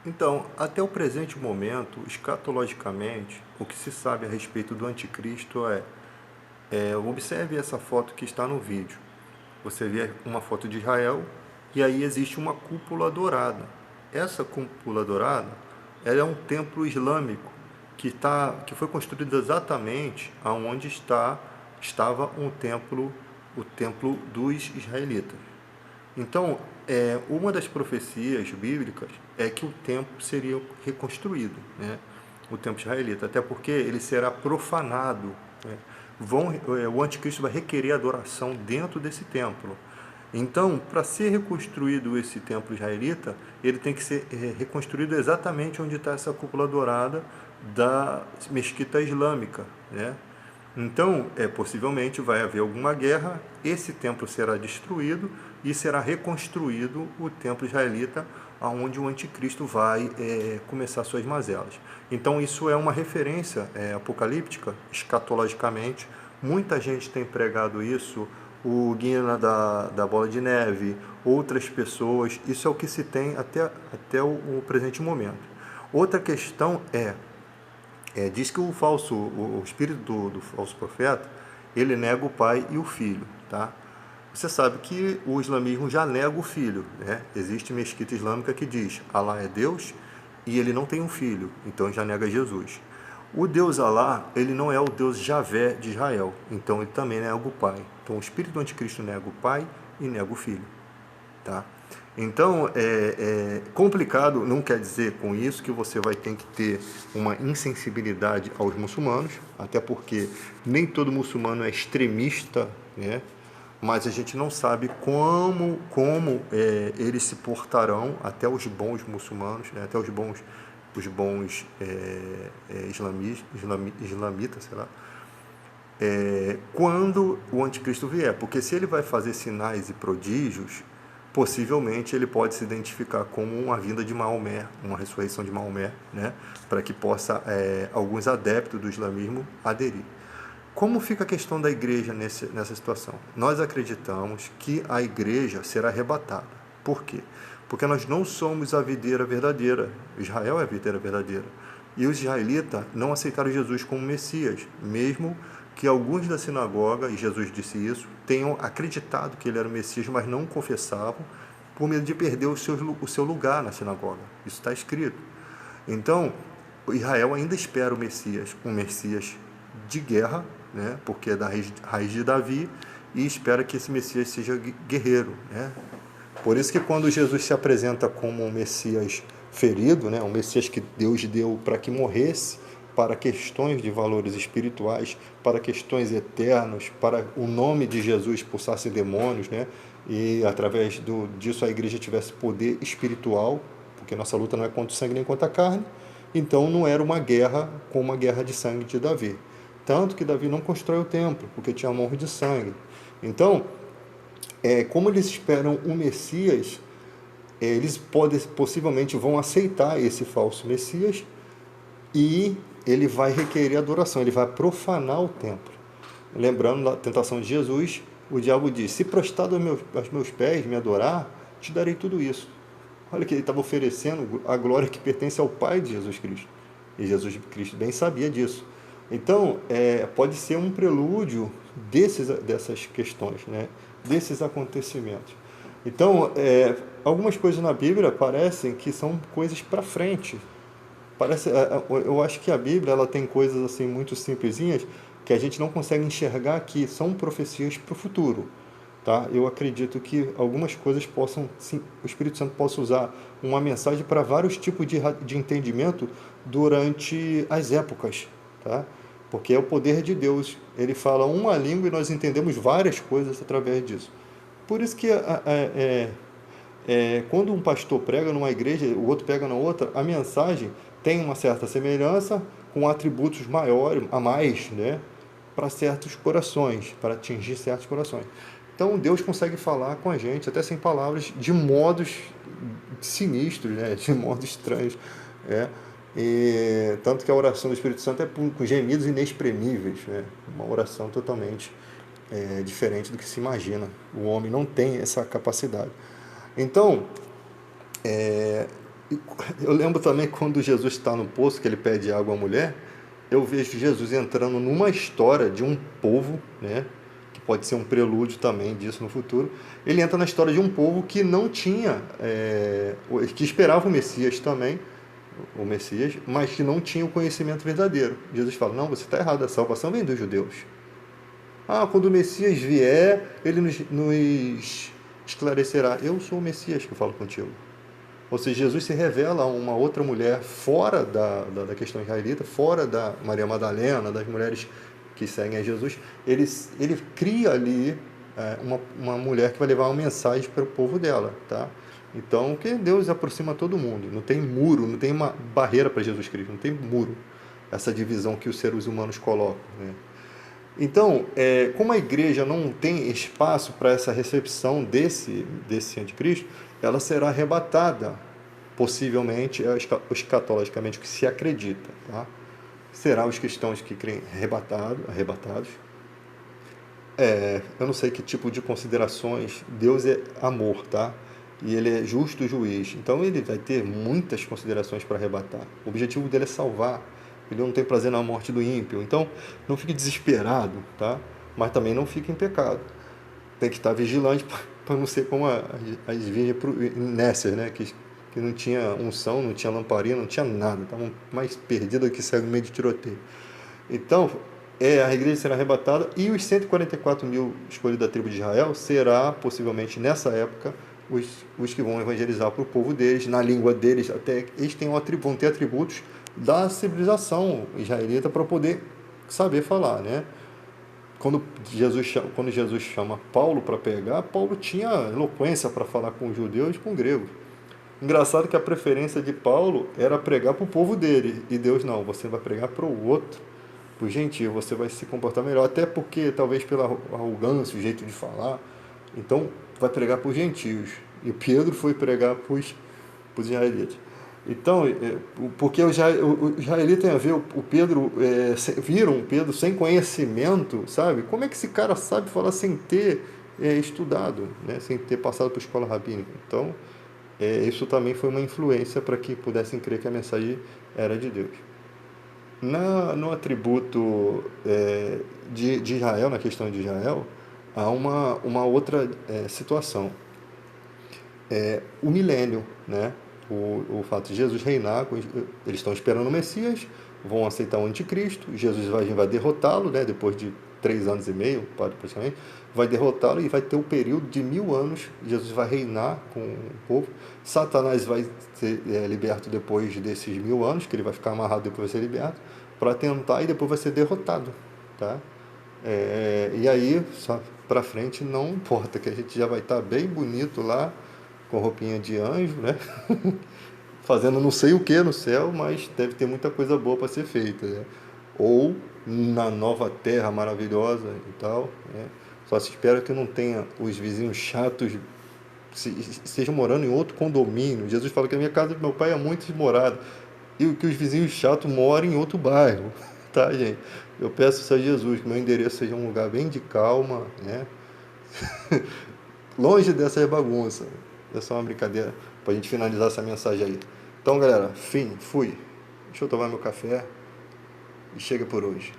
Então, até o presente momento, escatologicamente, o que se sabe a respeito do anticristo observe essa foto que está no vídeo. Você vê uma foto de Israel e aí existe uma cúpula dourada. Essa cúpula dourada, ela é um templo islâmico que foi construído exatamente aonde estava o templo dos israelitas. Então, uma das profecias bíblicas é que o templo seria reconstruído, né? O templo israelita, até porque ele será profanado, né? O anticristo vai requerer adoração dentro desse templo. Então, para ser reconstruído esse templo israelita, ele tem que ser reconstruído exatamente onde está essa cúpula dourada da mesquita islâmica, né? Então, possivelmente vai haver alguma guerra, esse templo será destruído e será reconstruído o templo israelita, aonde o anticristo vai começar suas mazelas. Então, isso é uma referência apocalíptica, escatologicamente. Muita gente tem pregado isso, o Guina da Bola de Neve, outras pessoas. Isso é o que se tem até o presente momento. Outra questão diz que o espírito do falso profeta, ele nega o pai e o filho, tá? Você sabe que o islamismo já nega o filho, né? Existe mesquita islâmica que diz Alá é Deus e ele não tem um filho, então já nega Jesus. O Deus Alá, ele não é o Deus Javé de Israel, então ele também nega o pai. Então o espírito do anticristo nega o pai e nega o filho, tá? Então, complicado, não quer dizer com isso que você vai ter que ter uma insensibilidade aos muçulmanos, até porque nem todo muçulmano é extremista, né? Mas a gente não sabe como eles se portarão, até os bons muçulmanos, né? Até os bons islamitas, sei lá, quando o anticristo vier, porque se ele vai fazer sinais e prodígios, possivelmente ele pode se identificar como uma vinda de Maomé, uma ressurreição de Maomé, né? Para que possa alguns adeptos do islamismo aderir. Como fica a questão da igreja nessa situação? Nós acreditamos que a igreja será arrebatada. Por quê? Porque nós não somos a videira verdadeira. Israel é a videira verdadeira. E os israelitas não aceitaram Jesus como Messias, mesmo que alguns da sinagoga, e Jesus disse isso, tenham acreditado que ele era o Messias, mas não confessavam, por medo de perder o seu lugar na sinagoga. Isso está escrito. Então, Israel ainda espera o Messias, um Messias de guerra, né? Porque é da raiz de Davi, e espera que esse Messias seja guerreiro, né? Por isso que quando Jesus se apresenta como um Messias ferido, né? Um Messias que Deus deu para que morresse, para questões de valores espirituais, para questões eternas, para o nome de Jesus expulsasse demônios, né? E através disso a igreja tivesse poder espiritual, porque nossa luta não é contra o sangue nem contra a carne, então não era uma guerra como a guerra de sangue de Davi. Tanto que Davi não constrói o templo, porque tinha morro de sangue. Então, como eles esperam um Messias, eles possivelmente vão aceitar esse falso Messias e ele vai requerer adoração, ele vai profanar o templo. Lembrando da tentação de Jesus, o diabo disse: se prostrado aos meus pés me adorar, te darei tudo isso. Olha que ele estava oferecendo a glória que pertence ao Pai de Jesus Cristo. E Jesus Cristo bem sabia disso. Então, pode ser um prelúdio dessas questões, né? Desses acontecimentos. Então, algumas coisas na Bíblia parecem que são coisas para frente. Eu acho que a Bíblia ela tem coisas assim muito simplesinhas que a gente não consegue enxergar que são profecias para o futuro. Tá? Eu acredito que algumas coisas possam, sim, o Espírito Santo possa usar uma mensagem para vários tipos de entendimento durante as épocas, tá? Porque é o poder de Deus. Ele fala uma língua e nós entendemos várias coisas através disso. Por isso que quando um pastor prega numa igreja, o outro prega na outra, a mensagem tem uma certa semelhança com atributos maiores, a mais, né? Para certos corações, para atingir certos corações. Então Deus consegue falar com a gente, até sem palavras, de modos sinistros, né? De modos estranhos. Tanto que a oração do Espírito Santo é com gemidos inexprimíveis, né? Uma oração totalmente diferente do que se imagina. O homem não tem essa capacidade. Então, E eu lembro também quando Jesus está no poço, que ele pede água à mulher, eu vejo Jesus entrando numa história de um povo, né? Que pode ser um prelúdio também disso no futuro. Ele entra na história de um povo que não tinha, que esperava o Messias também, o Messias, mas que não tinha o conhecimento verdadeiro. Jesus fala, não, você está errado, a salvação vem dos judeus. Ah, quando o Messias vier, ele nos esclarecerá. Eu sou o Messias que eu falo contigo. Ou seja, Jesus se revela a uma outra mulher fora da questão israelita, fora da Maria Madalena, das mulheres que seguem a Jesus. Ele cria ali uma mulher que vai levar uma mensagem para o povo dela, tá? Então, que Deus aproxima todo mundo. Não tem muro, não tem uma barreira para Jesus Cristo, não tem muro. Essa divisão que os seres humanos colocam, né? Então, como a igreja não tem espaço para essa recepção desse anticristo, ela será arrebatada, possivelmente, escatologicamente, o que se acredita. Tá? Será os cristãos que creem arrebatados. Eu não sei que tipo de considerações. Deus é amor, tá? E ele é justo juiz. Então ele vai ter muitas considerações para arrebatar. O objetivo dele é salvar. Ele não tem prazer na morte do ímpio. Então não fique desesperado, tá? Mas também não fique em pecado. Tem que estar vigilante para não ser como as virgens nécias, né? Que não tinha unção, não tinha lamparina, não tinha nada. Estavam mais perdidas que cego no meio de tiroteio. Então, a igreja será arrebatada e os 144 mil escolhidos da tribo de Israel será, possivelmente, nessa época, os que vão evangelizar para o povo deles, na língua deles, até eles vão ter atributos da civilização israelita para poder saber falar, né? Quando Jesus chama Paulo para pregar, Paulo tinha eloquência para falar com os judeus e com os gregos. Engraçado que a preferência de Paulo era pregar para o povo dele, e Deus não, você vai pregar para o outro, para o gentio, você vai se comportar melhor, até porque talvez pela arrogância, o jeito de falar, então vai pregar para os gentios, e Pedro foi pregar para os israelitas. Então, porque o israelita tem a ver, o Pedro, viram o Pedro sem conhecimento, sabe? Como é que esse cara sabe falar sem ter estudado, né? Sem ter passado por escola rabínica? Então, isso também foi uma influência para que pudessem crer que a mensagem era de Deus. No atributo de Israel, na questão de Israel, há uma outra situação. O milênio, né? O fato de Jesus reinar, eles estão esperando o Messias, vão aceitar o anticristo, Jesus vai derrotá-lo, né? Depois de 3 anos e meio, praticamente, vai derrotá-lo e vai ter um período de 1000 anos, Jesus vai reinar com o povo, Satanás vai ser liberto depois desses 1000 anos, que ele vai ficar amarrado depois vai ser liberto, para tentar e depois vai ser derrotado, tá? E aí, só para frente, não importa, que a gente já vai estar bem bonito lá, com roupinha de anjo, né? Fazendo não sei o que no céu, mas deve ter muita coisa boa para ser feita, né? Ou na nova terra maravilhosa e tal, né? Só se espera que não tenha os vizinhos chatos, estejam morando em outro condomínio. Jesus fala que a minha casa de meu pai é muito demorada e que os vizinhos chatos morem em outro bairro, tá, gente? Eu peço isso a Jesus, que meu endereço seja um lugar bem de calma, né? Longe dessa bagunça. É só uma brincadeira pra gente finalizar essa mensagem aí. Então, galera, fui. Deixa eu tomar meu café e chega por hoje.